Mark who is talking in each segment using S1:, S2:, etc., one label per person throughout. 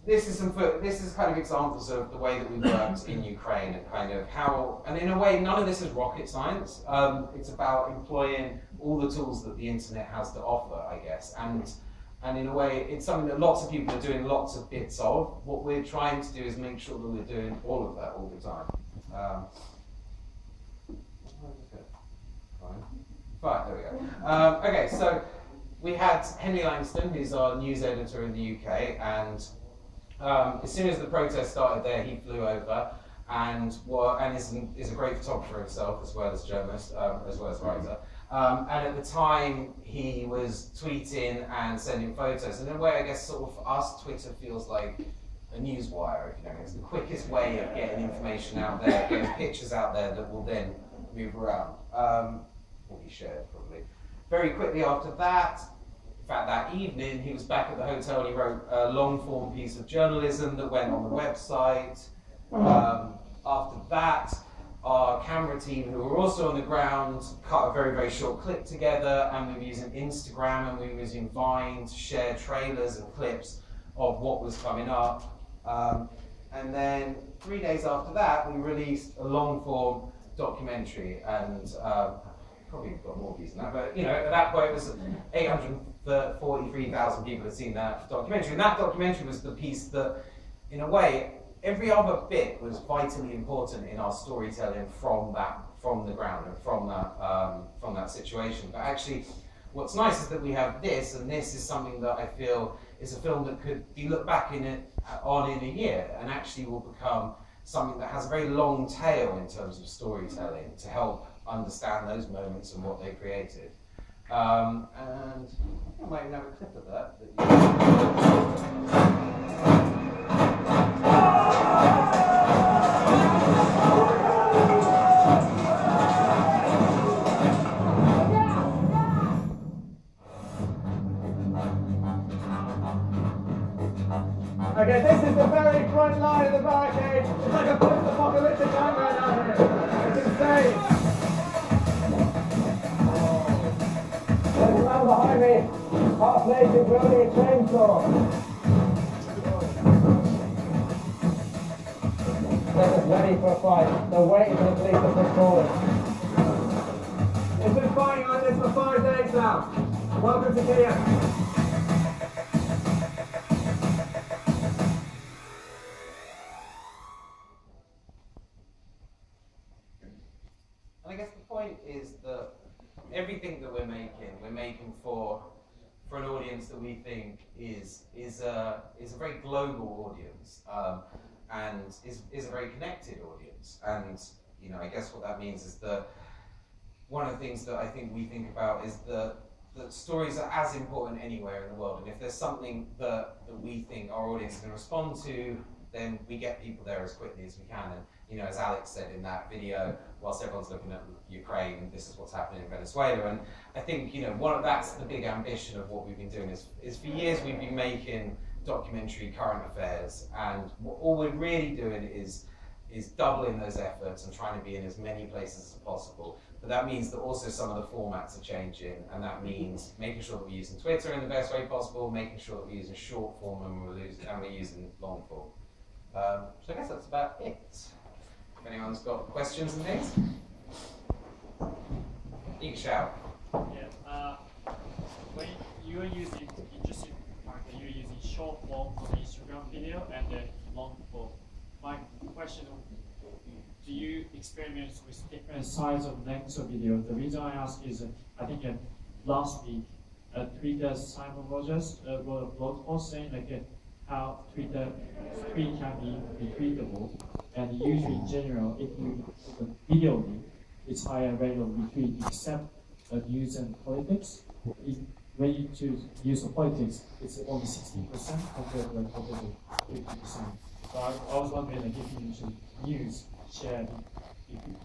S1: this is kind of examples of the way that we worked in Ukraine and kind of how, and in a way, none of this is rocket science. It's about employing all the tools that the internet has to offer, I guess. And in a way, it's something that lots of people are doing lots of bits of. What we're trying to do is make sure that we're doing all of that all the time. Fine, there we go. Okay, so we had Henry Langston, who's our news editor in the UK, and as soon as the protest started there, he flew over and is a great photographer himself, as well as journalist, as well as writer. And at the time, he was tweeting and sending photos. And in a way, I guess, sort of for us, Twitter feels like a newswire, if you know. It's the quickest way of getting information out there, getting pictures out there that will then move around. Will be shared, probably. Very quickly after that, in fact, that evening, he was back at the hotel and he wrote a long-form piece of journalism that went on the website. After that, our camera team, who were also on the ground, cut a very, very short clip together, and we were using Instagram and we were using Vine to share trailers and clips of what was coming up. And then 3 days after that, we released a long-form documentary, and probably got more views than that, but you know, at that point it was 843,000 people had seen that documentary. And that documentary was the piece that, in a way, every other bit was vitally important in our storytelling from the ground and from that situation. But actually, what's nice is that we have this, and this is something that I feel is a film that could be looked back on in a year, and actually will become something that has a very long tail in terms of storytelling to help understand those moments and what they created. And I might even have a clip of that.
S2: Okay, this is the very front line of the barricade. It's like a post-apocalyptic nightmare down here. It's insane. There's a man behind me, half naked, wielding a chainsaw. They're just ready for a fight. They're waiting for the police to push forward. It's been fighting like this for 5 days now. Welcome to Kiev.
S1: Is that everything that we're making for an audience that we think is a very global audience, and is a very connected audience. And you know, I guess what that means is that one of the things that I think we think about is that stories are as important anywhere in the world. And if there's something that we think our audience can respond to, then we get people there as quickly as we can. And you know, as Alex said in that video, whilst everyone's looking at Ukraine, this is what's happening in Venezuela. And I think, you know, that's the big ambition of what we've been doing is for years we've been making documentary current affairs, and all we're really doing is doubling those efforts and trying to be in as many places as possible. But that means that also some of the formats are changing, and that means making sure that we're using Twitter in the best way possible, making sure that we're using short form and we're using long form. So I guess that's about it. If anyone's got questions and things, you can shout.
S3: Yeah. When you're using you're using short form for the Instagram video and then long form. My question: do you experiment with different size of lengths of video? The reason I ask is, I think last week, Twitter's Simon Rogers wrote a blog post saying how Twitter screen can be retweetable, and usually in general, if you video link, it's higher rate of retweet, except news and politics. When you choose news and politics, it's only 60% compared to 50%. So I was wondering if you mentioned news shared,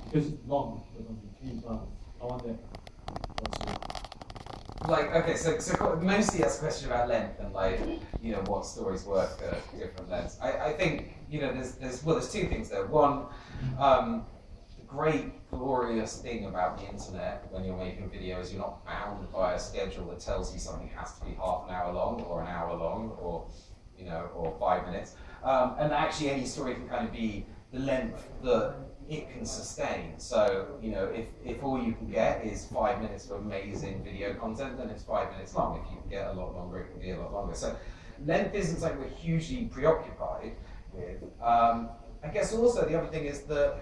S3: because it's long, but I wonder what's your...
S1: Okay, so mostly that's a question about length and you know, what stories work at different lengths. I think, you know, there's two things there. One, the great glorious thing about the internet when you're making videos, you're not bound by a schedule that tells you something has to be half an hour long or an hour long or you know, or 5 minutes. And actually any story can kind of be the length that it can sustain. So, you know, if all you can get is 5 minutes of amazing video content, then it's 5 minutes long. If you can get a lot longer, it can be a lot longer. So length isn't something we're hugely preoccupied with. I guess also the other thing is that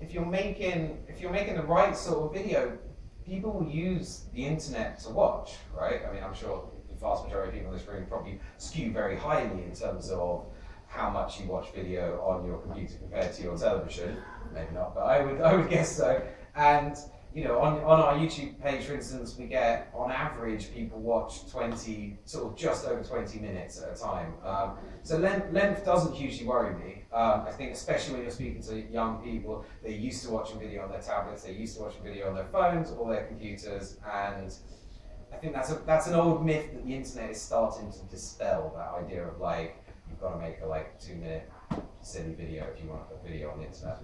S1: if you're making the right sort of video, people will use the internet to watch, right? I mean, I'm sure the vast majority of people in this room probably skew very highly in terms of how much you watch video on your computer compared to your television. Maybe not, but I would guess so. And you know, on our YouTube page, for instance, we get on average people watch 20, sort of just over 20 minutes at a time. So length doesn't hugely worry me. I think especially when you're speaking to young people, they're used to watching video on their tablets, they're used to watching video on their phones or their computers, and I think that's an old myth that the internet is starting to dispel, that idea of like, you've got to make a like 2-minute silly video if you want to put video on the internet.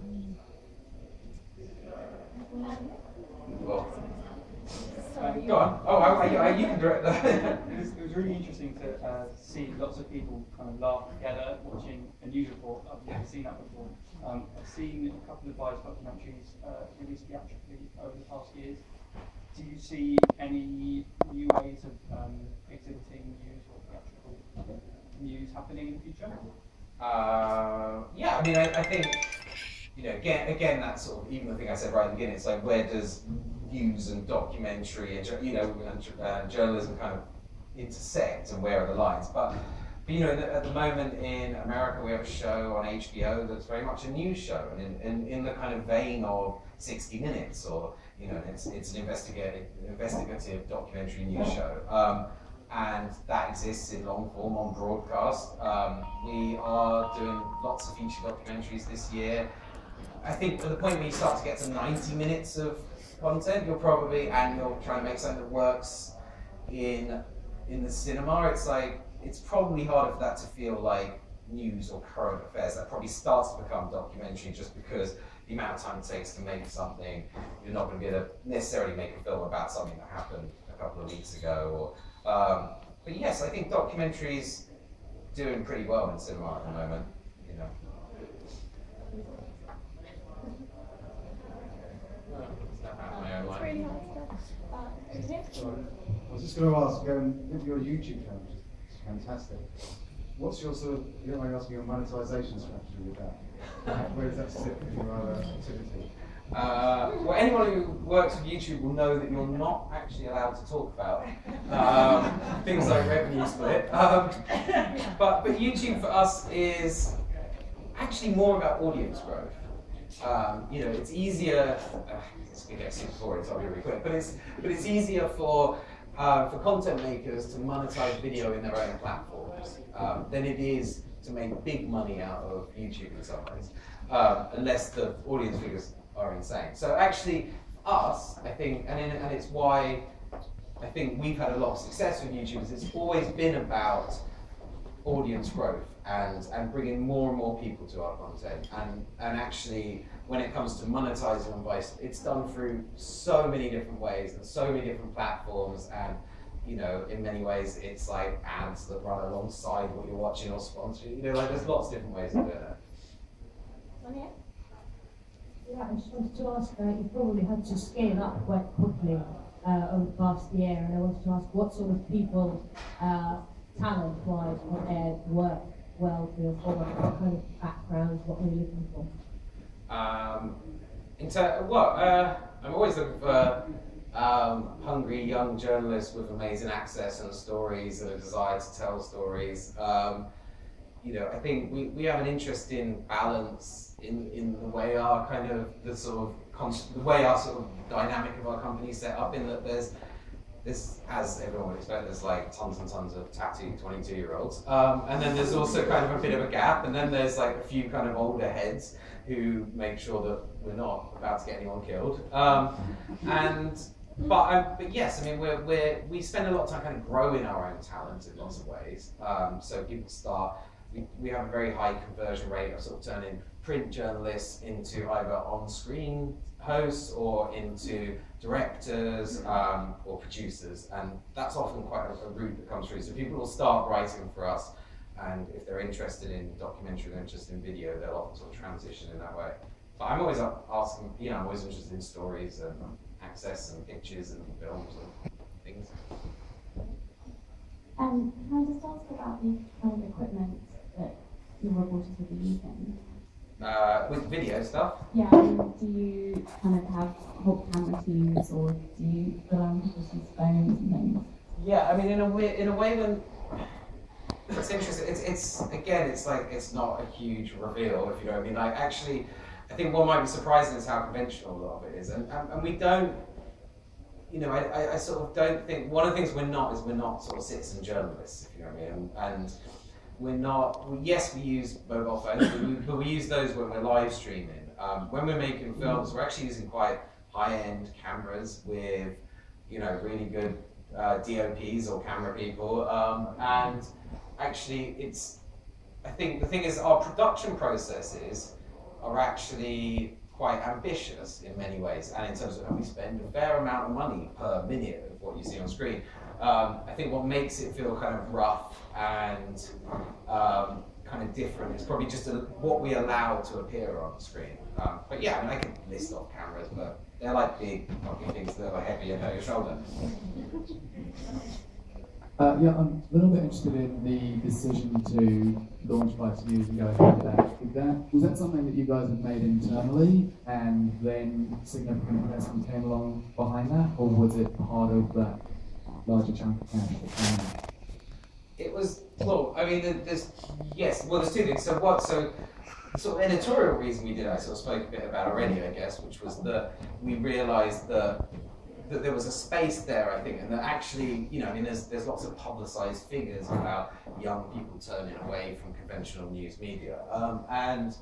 S1: Well, go on. Oh, you can direct that.
S4: It was really interesting to see lots of people kind of laugh together watching a news report. I've never seen that before. I've seen a couple of Vice documentaries released theatrically over the past years. Do you see any new ways of exhibiting news or theatrical news happening in the future?
S1: Yeah, I mean, I think, you know, again, that's sort of, even the thing I said right at the beginning, it's like, where does news and documentary and, you know, and journalism kind of intersect, and where are the lines? But you know, at the moment in America, we have a show on HBO that's very much a news show, and in the kind of vein of 60 Minutes, or, you know, it's an investigative documentary news show. And that exists in long form on broadcast. We are doing lots of feature documentaries this year. I think at the point when you start to get to 90 minutes of content, you're trying to make something that works in the cinema. It's like, it's probably harder for that to feel like news or current affairs. That probably starts to become documentary, just because the amount of time it takes to make something, you're not going to be able to necessarily make a film about something that happened a couple of weeks ago. But yes, I think documentary's doing pretty well in cinema at the moment, you know.
S5: It's really hard stuff.
S2: I was just going to ask, with your YouTube channel, which is fantastic, what's your sort of, you don't mind asking your monetization strategy with that? Where does that sit in your other activity?
S1: Well, anyone who works with YouTube will know that you're not actually allowed to talk about things like revenue split. But YouTube for us is actually more about audience growth. You know, it's easier. It's going to get super boring, so I'll be really quick. But it's easier for content makers to monetize video in their own platforms than it is to make big money out of YouTube in some ways, unless the audience figures are insane. So actually, us, I think, and it's why I think we've had a lot of success with YouTube, is it's always been about audience growth and bringing more and more people to our content. And actually, when it comes to monetizing on Vice, it's done through so many different ways and so many different platforms. And you know, in many ways, it's like ads that run alongside what you're watching or sponsoring. You know, like there's lots of different ways of doing it.
S6: Yeah, I just wanted to ask, you probably had to scale up quite quickly over the past year, and I wanted to ask what sort of people, talent-wise, work well for your format, what kind of backgrounds, what were you looking for?
S1: I'm always looking for hungry young journalists with amazing access and stories and a desire to tell stories. You know, I think we have an interesting balance in the way our kind of the way our sort of dynamic of our company set up, in that there's as everyone would expect, there's like tons and tons of tattooed 22-year-olds, and then there's also kind of a bit of a gap, and then there's like a few kind of older heads who make sure that we're not about to get anyone killed. But yes, I mean we spend a lot of time kind of growing our own talent in lots of ways. So people start. We have a very high conversion rate of sort of turning print journalists into either on-screen hosts or into directors or producers, and that's often quite a route that comes through. So people will start writing for us and if they're interested in documentary, they're interested in video, they'll often sort of transition in that way. But I'm always asking, I'm always interested in stories and access and pictures and films and things.
S5: Can I just ask about the kind of equipment that your reporters will be using?
S1: With video stuff?
S5: Yeah, do you kind of have whole camera teams, or do you rely on people's phones and things?
S1: Yeah, I mean, in a way, when it's interesting. It's not a huge reveal, if you know what I mean. Like, actually, I think what might be surprising is how conventional a lot of it is, and we don't. I sort of don't think, one of the things we're not sort of citizen journalists, if you know what I mean, and we're not, yes, we use mobile phones, but we use those when we're live streaming. When we're making films, we're actually using quite high-end cameras with, really good DOPs or camera people, and actually I think the thing is our production processes are actually quite ambitious in many ways, and in terms of, we spend a fair amount of money per minute of what you see on screen. I think what makes it feel kind of rough and kind of different is probably just what we allow to appear on the screen. But yeah, I mean, I could list off cameras, but they're like big fucking things that are heavy and hurt your shoulder.
S7: Yeah, I'm a little bit interested in the decision to launch Vice News and go ahead with that. Was that something that you guys had made internally, and then significant investment came along behind that, or was it part of that larger chunk of cash that came in?
S1: It was, well, I mean, there's two things. So the sort of editorial reason we did it, I sort of spoke a bit about already, I guess, which was that we realised that there was a space there, I think, and that actually, I mean, there's lots of publicised figures about young people turning away from conventional news media, and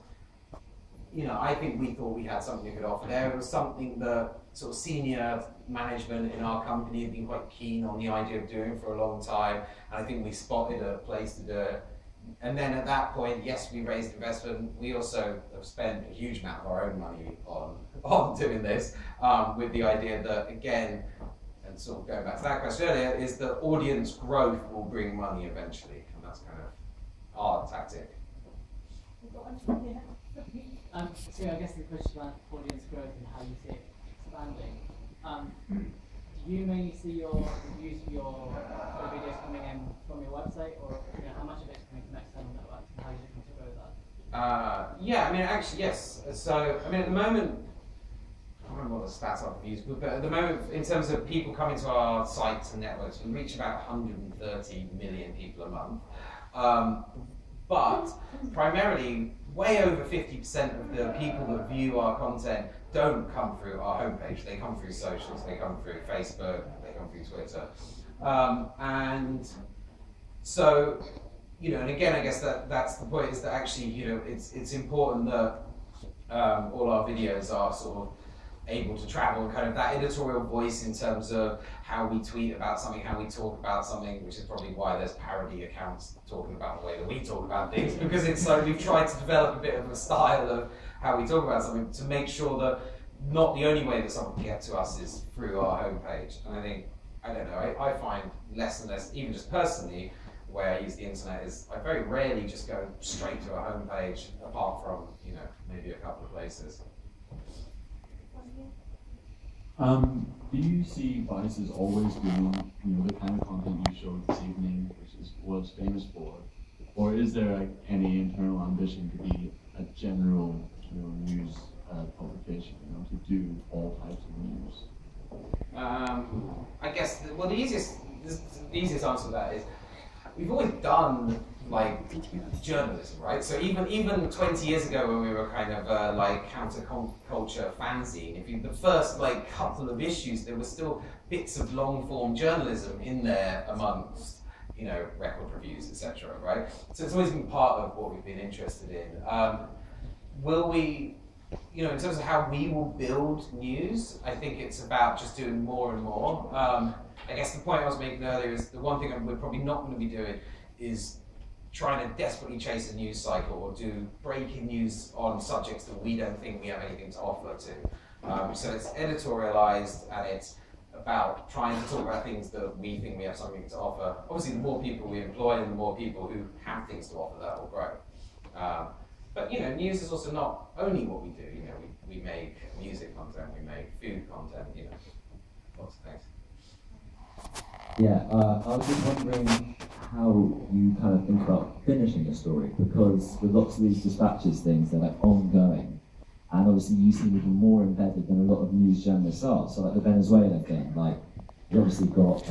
S1: I think we thought we had something we could offer there. It was something that sort of senior management in our company had been quite keen on the idea of doing for a long time, and I think we spotted a place to do it. And then at that point, yes, we raised investment. We also have spent a huge amount of our own money on doing this, with the idea that, again, and sort of going back to that question earlier, is that audience growth will bring money eventually, and that's kind of our tactic.
S8: So I guess the question about audience growth and how you see it expanding. Do you mainly see your reviews for your videos coming in from your website, or how much of it is coming from external networks, and how are you looking to grow that?
S1: Yeah, I mean, actually, yes. So, I mean, at the moment, I can't remember what the stats I've used, but at the moment, in terms of people coming to our sites and networks, we reach about 130 million people a month. But primarily, way over 50% of the people that view our content don't come through our homepage. They come through socials, they come through Facebook, they come through Twitter. And so, and again, I guess that's the point, is that actually, it's important that all our videos are sort of able to travel, and kind of that editorial voice in terms of how we tweet about something, how we talk about something, which is probably why there's parody accounts talking about the way that we talk about things, because it's like we've tried to develop a bit of a style of how we talk about something to make sure that not the only way that someone can get to us is through our homepage. And I think, I don't know, I find less and less, even just personally, the way I use the internet is I very rarely just go straight to a homepage, apart from, maybe a couple of places.
S9: Do you see Vice as always doing, the kind of content you showed this evening, which is was famous for, or is there any internal ambition to be a general, news publication, to do all types of news?
S1: I guess the easiest answer to that is we've always done journalism, right? So even 20 years ago, when we were kind of counterculture fanzine, the first couple of issues, there were still bits of long form journalism in there amongst record reviews, etc. Right? So it's always been part of what we've been interested in. Will we? In terms of how we will build news, I think it's about just doing more and more. I guess the point I was making earlier is the one thing we're probably not going to be doing is trying to desperately chase a news cycle or do breaking news on subjects that we don't think we have anything to offer to. So it's editorialized, and it's about trying to talk about things that we think we have something to offer. Obviously, the more people we employ and the more people who have things to offer, that will grow. But you know, news is also not only what we do. You know, we make music content, we make food content. You know, lots of things.
S10: Yeah, I was just wondering how you kind of think about finishing a story, because with lots of these dispatches things, they're like ongoing, and obviously you seem even more embedded than a lot of news journalists are. So like the Venezuela thing, like you obviously got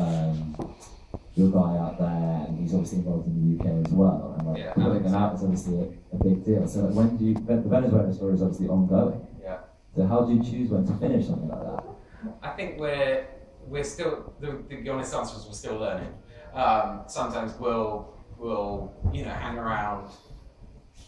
S10: your guy out there, and he's obviously involved in the UK as well, and like putting them out is obviously a big deal. So like when do you, the Venezuela story is obviously ongoing.
S1: Yeah.
S10: So how do you choose when to finish something like that?
S1: I think we're still, the honest answer is we're still learning. Sometimes we'll you know, hang around,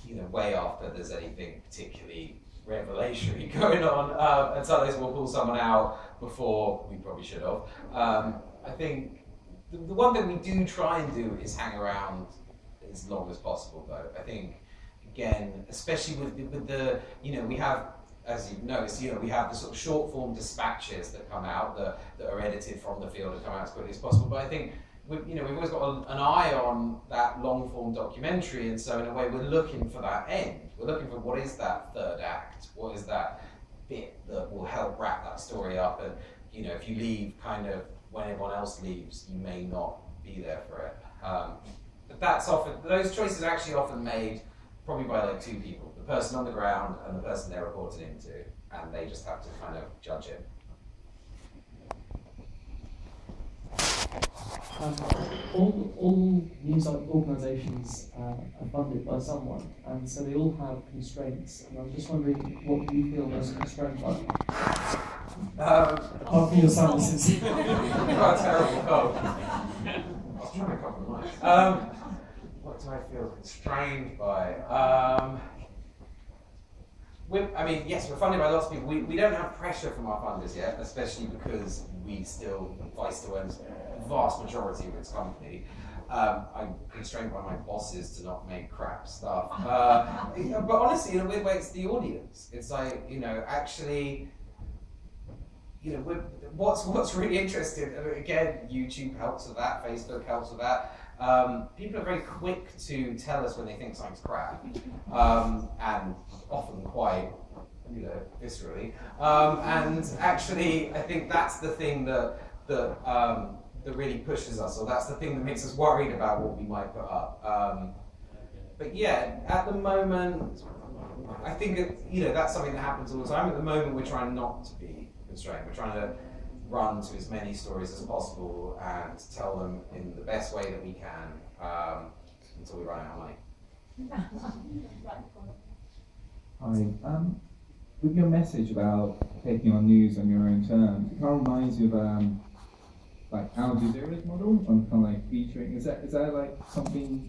S1: you know, way after there's anything particularly revelatory going on, and sometimes we'll pull someone out before we probably should have. I think the one thing we do try and do is hang around as long as possible, though. I think, again, especially with the you know, we have, as you've noticed, you know, we have the sort of short form dispatches that come out that are edited from the field and come out as quickly as possible. But I think you know, we've always got an eye on that long form documentary, and so in a way we're looking for that end. We're looking for what is that third act, what is that bit that will help wrap that story up. And you know, if you leave kind of when everyone else leaves, you may not be there for it. But that's often, those choices are actually often made probably by like two people, the person on the ground and the person they're reporting into, and they just have to kind of judge it.
S11: All news organisations are funded by someone, and so they all have constraints. And I'm just wondering what you feel most constrained by. Apart from your silences.
S1: You've got a terrible cold. I was trying to cover the mic. What do I feel constrained by? I mean, yes, we're funded by lots of people. We don't have pressure from our funders yet, especially because we still, Vice still owns the vast majority of its company. I'm constrained by my bosses to not make crap stuff. But honestly, in a weird way, it's the audience. It's like, you know, actually, you know, what's really interesting, again, YouTube helps with that, Facebook helps with that. People are very quick to tell us when they think something's crap, and often quite, you know, viscerally. And actually, I think that's the thing that really pushes us, or that's the thing that makes us worried about what we might put up. But yeah, at the moment, I think you know, that's something that happens all the time. At the moment, we're trying not to be constrained. We're trying to run to as many stories as possible and tell them in the best way that we can until we run out of money.
S12: Hi. With your message about taking on news on your own terms, it kind of reminds you of like Al Jazeera's model on kind of like featuring. Is that like something